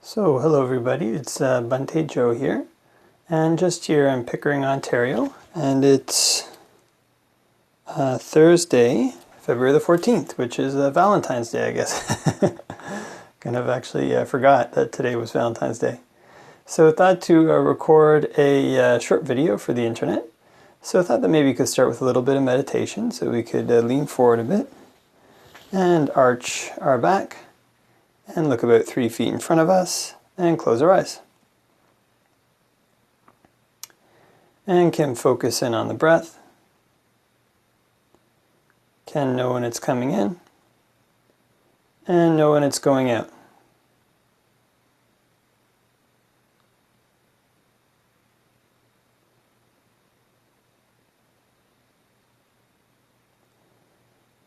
So, hello everybody, it's Bhante Joe here, and just here in Pickering, Ontario, and it's Thursday, February the 14th, which is Valentine's Day, I guess. Kind of actually forgot that today was Valentine's Day. So I thought to record a short video for the internet. So I thought that maybe we could start with a little bit of meditation, so we could lean forward a bit, and arch our back, and look about 3 feet in front of us, and close our eyes. And can focus in on the breath. Can know when it's coming in, and know when it's going out.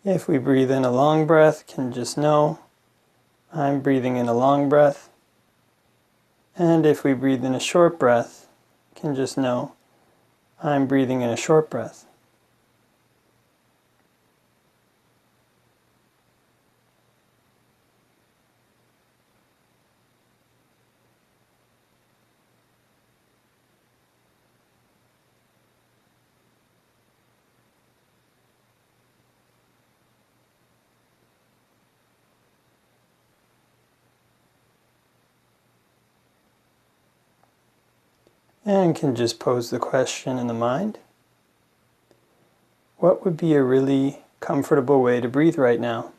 If we breathe in a long breath, can just know I'm breathing in a long breath. And if we breathe in a short breath, can just know I'm breathing in a short breath. And can just pose the question in the mind. What would be a really comfortable way to breathe right now?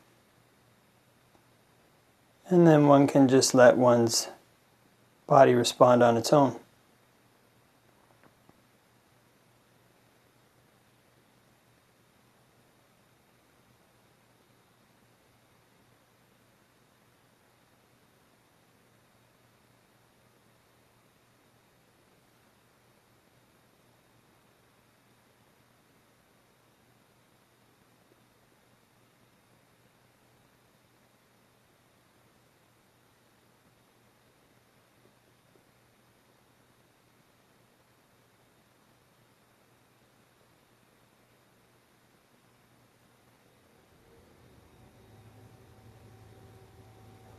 And then one can just let one's body respond on its own.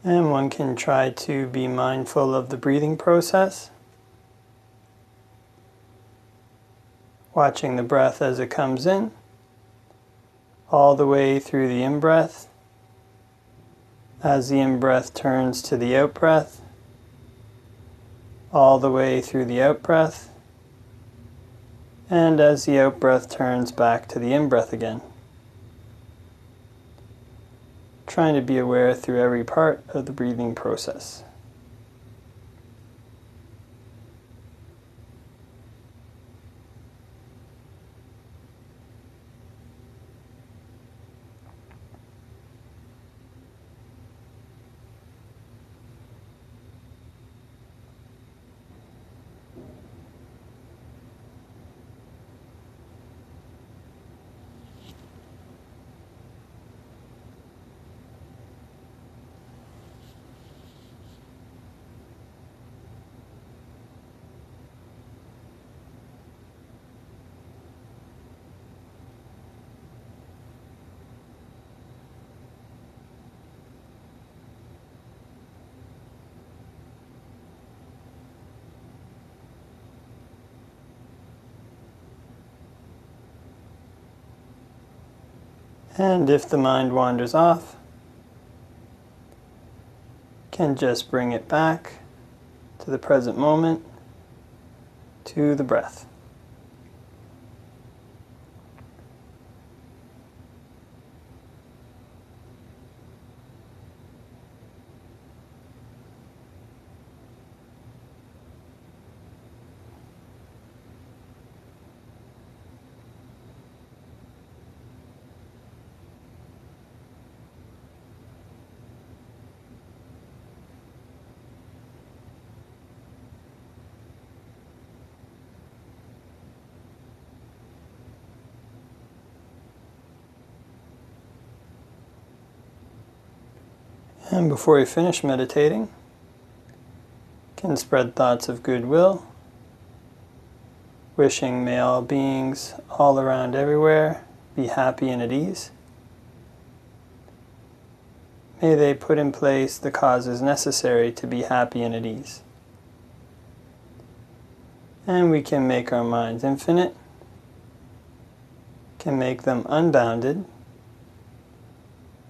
And one can try to be mindful of the breathing process, watching the breath as it comes in, all the way through the in-breath, as the in-breath turns to the out-breath, all the way through the out-breath, and as the out-breath turns back to the in-breath again. Trying to be aware through every part of the breathing process. And if the mind wanders off, can just bring it back to the present moment, to the breath. And before you finish meditating, can spread thoughts of goodwill, wishing may all beings all around everywhere be happy and at ease. May they put in place the causes necessary to be happy and at ease. And we can make our minds infinite, can make them unbounded,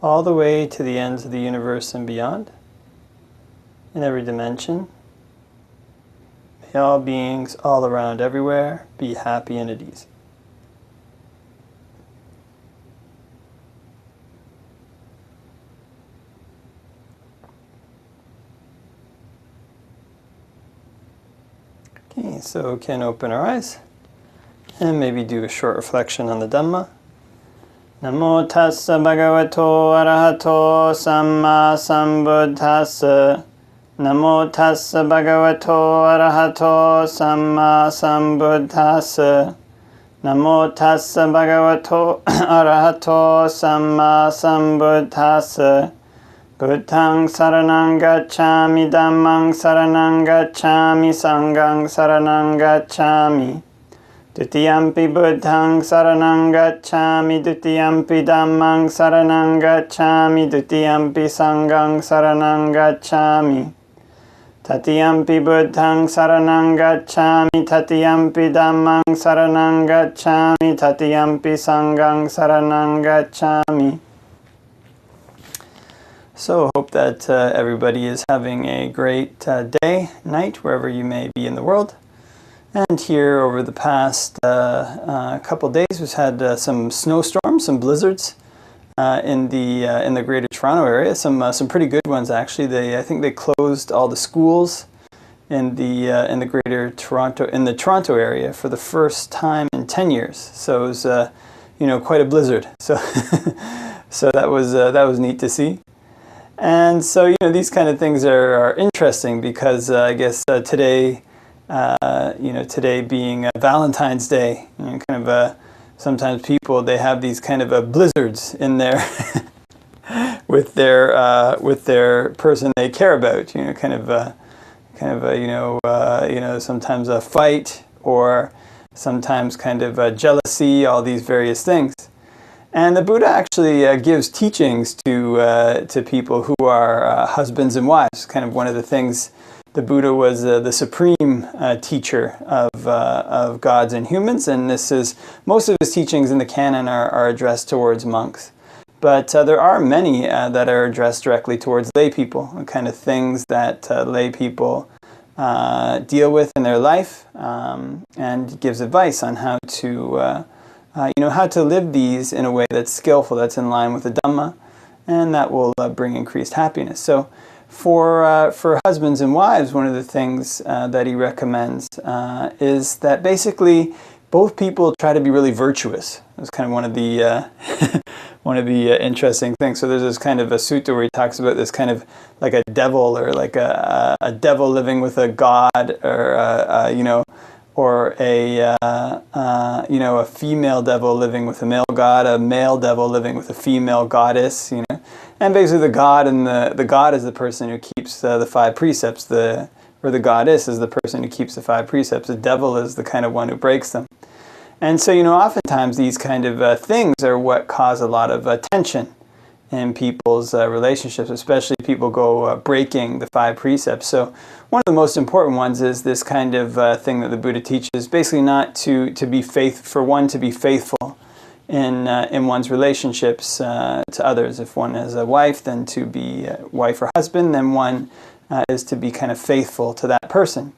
all the way to the ends of the universe and beyond, in every dimension. May all beings all around everywhere be happy and at ease. Okay, so we can open our eyes and maybe do a short reflection on the Dhamma. Namo tassa bhagavato arahato samma sambuddhassa. Namo tassa bhagavato arahato samma sambuddhassa. Namo tassa bhagavato arahato samma sambuddhassa. Buddhaṃ saranang gacchāmi, Dhammāṃ saranang gacchāmi, Saṅghāṃ saranang gacchāmi. Dutiyampi Buddhaṃ saranang gacchāmi, Dutiyampi Dhammāṃ saranang gacchāmi, Dutiyampi Saṅghāṃ saranang gacchāmi. Tatiyampi Buddhaṃ saranang gacchāmi, Tatiyampi Dhammāṃ saranang gacchāmi, Tatiyampi Saṅghāṃ saranang gacchāmi. So hope that everybody is having a great day, night, wherever you may be in the world. And here over the past couple days, we've had some snowstorms, some blizzards in the Greater Toronto area. Some pretty good ones actually. I think they closed all the schools in the Greater Toronto Toronto area for the first time in 10 years. So it was quite a blizzard. So so that was neat to see. And so, these kind of things are interesting because I guess today, today being Valentine's Day, sometimes people, they have these kind of blizzards in there with their person they care about, sometimes a fight or sometimes kind of jealousy, all these various things. And the Buddha actually gives teachings to people who are husbands and wives. Kind of one of the things, the Buddha was the supreme teacher of gods and humans, and most of his teachings in the canon are addressed towards monks. But there are many that are addressed directly towards lay people, the kind of things that lay people deal with in their life, and gives advice on how to how to live these in a way that's skillful, that's in line with the Dhamma, and that will bring increased happiness. So for husbands and wives, one of the things that he recommends is that basically both people try to be really virtuous. That's kind of one of the interesting things. So there's this kind of a sutta where he talks about this kind of like a devil, or like a devil living with a god, or a female devil living with a male god, a male devil living with a female goddess, and basically the god is the person who keeps the 5 precepts, or the goddess is the person who keeps the 5 precepts. The devil is the kind of one who breaks them. And so, oftentimes these kind of things are what cause a lot of tension in people's relationships, especially people go breaking the 5 precepts. So one of the most important ones is this kind of thing that the Buddha teaches, basically not to be for one to be faithful in one's relationships to others. If one has a wife, then to be wife or husband, then one is to be kind of faithful to that person.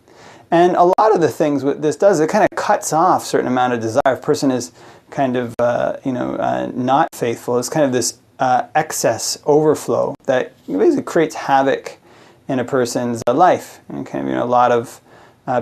And a lot of the things what this does, it kind of cuts off a certain amount of desire. If a person is kind of not faithful, it's kind of this excess overflow that basically creates havoc in a person's life. And a lot of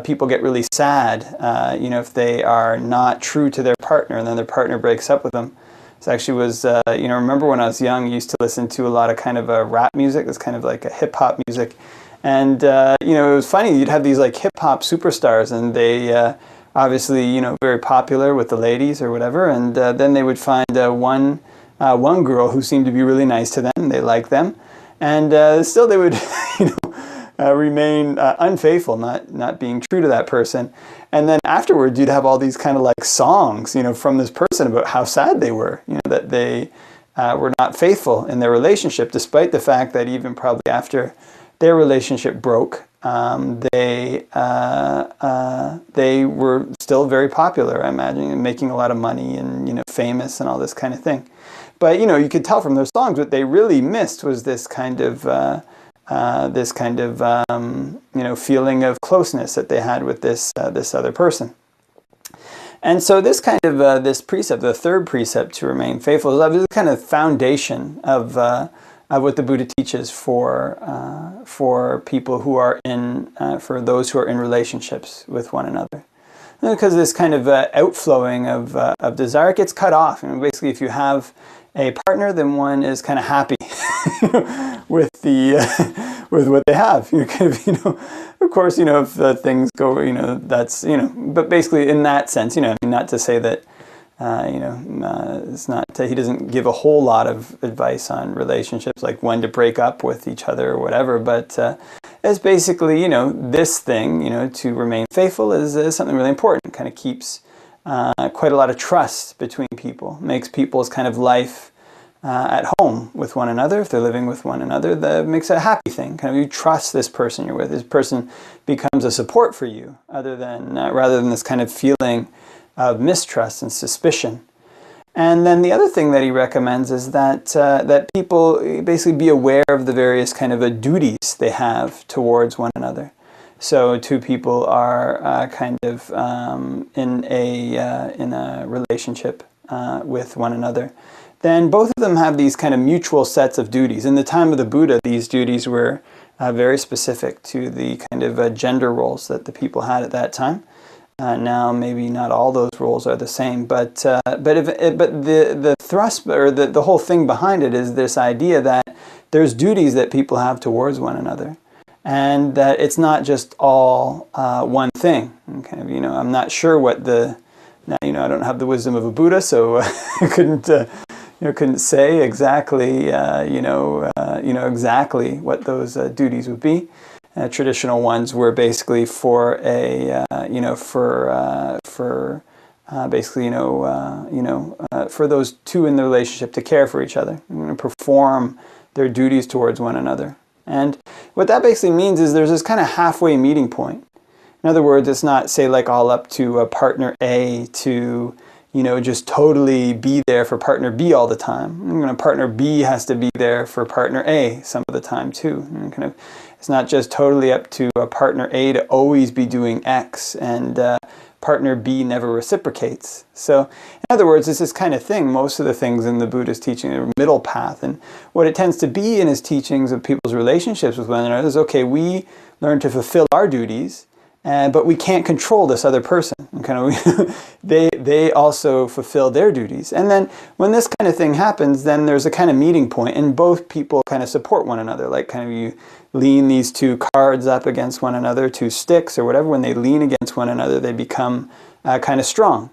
people get really sad, if they are not true to their partner, and then their partner breaks up with them. So actually was, remember when I was young, I used to listen to a lot of kind of rap music. It's kind of like a hip hop music, and it was funny. You'd have these like hip hop superstars, and they obviously very popular with the ladies or whatever, and then they would find one girl who seemed to be really nice to them. They liked them, and still they would, remain unfaithful, not being true to that person. And then afterwards, you'd have all these kind of like songs, from this person about how sad they were, that they were not faithful in their relationship, despite the fact that even probably after their relationship broke, they were still very popular, I imagine, and making a lot of money and, you know, famous and all this kind of thing. But, you know, you could tell from their songs what they really missed was this kind of you know, feeling of closeness that they had with this this other person. And so this kind of this precept, the third precept to remain faithful, is the kind of foundation of what the Buddha teaches for people who are in for those who are in relationships with one another. Because this kind of outflowing of desire gets cut off. And basically, if you have a partner, then one is kind of happy with the with what they have. You kind of, you know, of course, you know, if things go, you know, that's, you know, but basically in that sense, you know, I mean, not to say that, you know, it's not, he doesn't give a whole lot of advice on relationships, like when to break up with each other or whatever, but it's basically, you know, this thing, you know, to remain faithful is something really important. It kind of keeps quite a lot of trust between people, makes people's kind of life at home with one another, if they're living with one another, that makes it a happy thing. Kind of you trust this person you're with. This person becomes a support for you, other than rather than this kind of feeling of mistrust and suspicion. And then the other thing that he recommends is that that people basically be aware of the various kind of duties they have towards one another. So two people are kind of in a relationship with one another. Then both of them have these kind of mutual sets of duties. In the time of the Buddha, these duties were very specific to the kind of gender roles that the people had at that time. Now, maybe not all those roles are the same, but the thrust or the whole thing behind it is this idea that there's duties that people have towards one another, and that it's not just all one thing. And kind of, you know, I'm not sure what now, you know, I don't have the wisdom of a Buddha, so I couldn't say exactly, you know, exactly what those duties would be. Traditional ones were basically for a, you know, for basically, you know, for those two in the relationship to care for each other, you know, perform their duties towards one another. And what that basically means is there's this kind of halfway meeting point. In other words, it's not, say, like all up to partner A to, you know, just totally be there for partner B all the time. You know, partner B has to be there for partner A some of the time too. And kind of, it's not just totally up to partner A to always be doing X, and partner B never reciprocates. So, in other words, it's this kind of thing. Most of the things in the Buddha's teaching are middle path, and what it tends to be in his teachings of people's relationships with one another is, okay, we learn to fulfill our duties, but we can't control this other person. And kind of, they also fulfill their duties. And then when this kind of thing happens, then there's a kind of meeting point, and both people kind of support one another. Like kind of you lean these two cards up against one another, two sticks or whatever. When they lean against one another, they become kind of strong.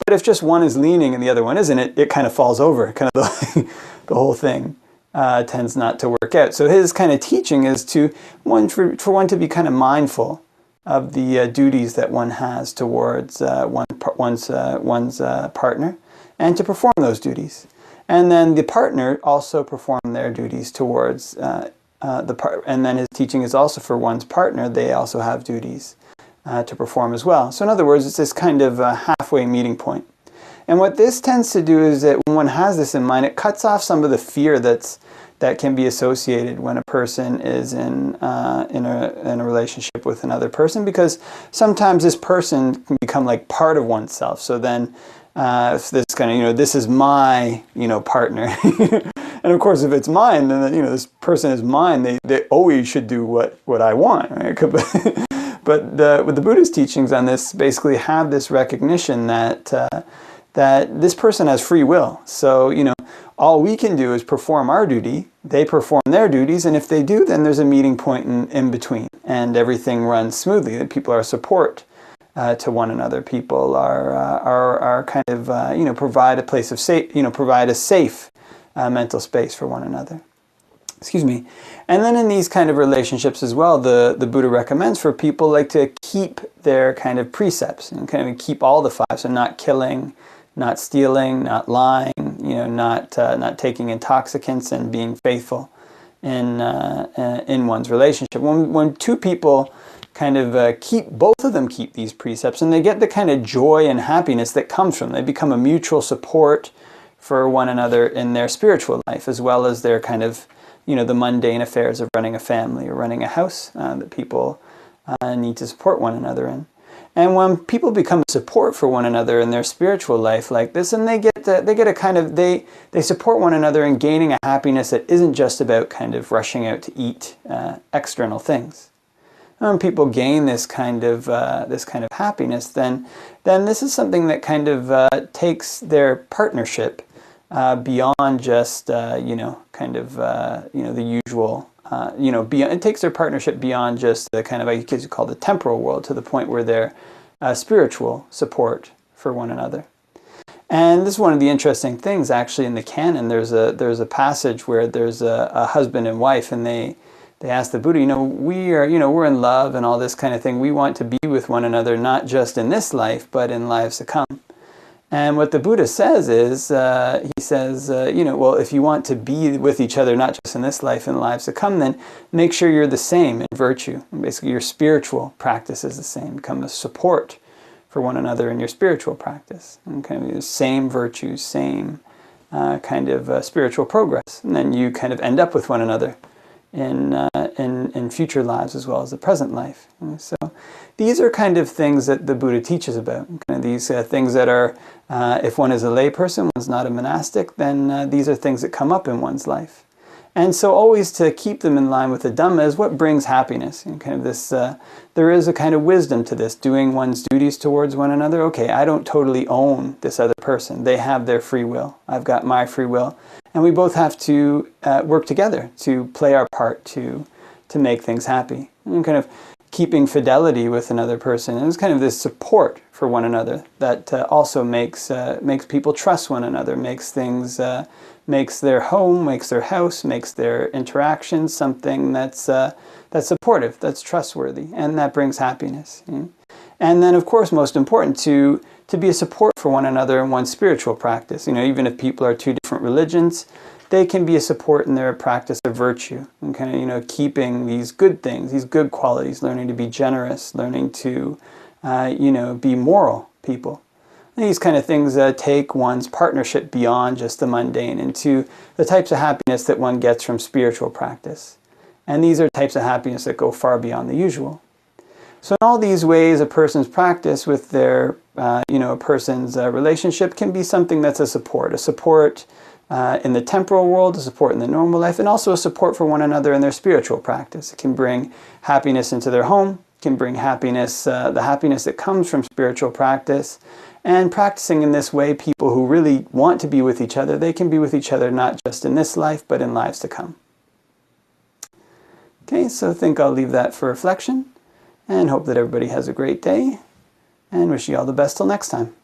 But if just one is leaning and the other one isn't, it kind of falls over. Kind of the whole thing tends not to work out. So his kind of teaching is for one to be kind of mindful of the duties that one has towards one's partner, and to perform those duties. And then the partner also perform their duties towards and then his teaching is also for one's partner, they also have duties to perform as well. So in other words, it's this kind of halfway meeting point. And what this tends to do is that when one has this in mind, it cuts off some of the fear that can be associated when a person is in a relationship with another person, because sometimes this person can become like part of oneself. So then this kind of, you know, this is my, you know, partner. And of course, if it's mine, then, you know, this person is mine. They always should do what I want, right? But with the Buddha's teachings on this, basically have this recognition that that this person has free will. So, you know, all we can do is perform our duty. They perform their duties, and if they do, then there's a meeting point in between, and everything runs smoothly. That people are support to one another. People are kind of you know, provide a place of safe, you know, provide a safe mental space for one another. Excuse me. And then in these kind of relationships as well, the Buddha recommends for people like to keep their kind of precepts and kind of keep all the five. So not killing, not stealing, not lying, you not taking intoxicants and being faithful in one's relationship. When two people kind of both of them keep these precepts, and they get the kind of joy and happiness that comes from them. They become a mutual support for one another in their spiritual life, as well as their kind of, the mundane affairs of running a family or running a house that people need to support one another in. And when people become support for one another in their spiritual life like this, and they support one another in gaining a happiness that isn't just about kind of rushing out to eat external things. When people gain this kind of happiness, then this is something that kind of takes their partnership beyond just the usual. It takes their partnership beyond just the kind of, I guess you call the temporal world, to the point where they're spiritual support for one another. And this is one of the interesting things actually in the canon. There's a passage where there's a husband and wife, and they ask the Buddha, we're in love and all this kind of thing. We want to be with one another, not just in this life, but in lives to come. And what the Buddha says is, he says, well, if you want to be with each other, not just in this life and lives to come, then make sure you're the same in virtue. And basically, your spiritual practice is the same. Become a support for one another in your spiritual practice. And kind of the same virtues, same kind of spiritual progress. And then you kind of end up with one another in future lives as well as the present life. And so these are kind of things that the Buddha teaches about. Kind of these things that are, if one is a lay person, one's not a monastic, then these are things that come up in one's life. And so always to keep them in line with the Dhamma is what brings happiness. And kind of this, there is a kind of wisdom to this, doing one's duties towards one another. Okay, I don't totally own this other person. They have their free will. I've got my free will. And we both have to work together to play our part to make things happy. And kind of keeping fidelity with another person is kind of this support for one another that also makes people trust one another, makes things, makes their home, makes their house, makes their interactions something that's supportive, that's trustworthy, and that brings happiness. And then, of course, most important, to be a support for one another in one's spiritual practice. Even if people are two different religions, they can be a support in their practice of virtue, and kind of, keeping these good things, these good qualities, learning to be generous, learning to, be moral people. And these kind of things take one's partnership beyond just the mundane into the types of happiness that one gets from spiritual practice. And these are types of happiness that go far beyond the usual. So in all these ways, a person's practice with their, a person's relationship can be something that's a support in the temporal world, a support in the normal life, and also a support for one another in their spiritual practice. It can bring happiness into their home, can bring happiness, the happiness that comes from spiritual practice. And practicing in this way, people who really want to be with each other, they can be with each other not just in this life, but in lives to come. Okay, so I think I'll leave that for reflection, and hope that everybody has a great day, and wish you all the best till next time.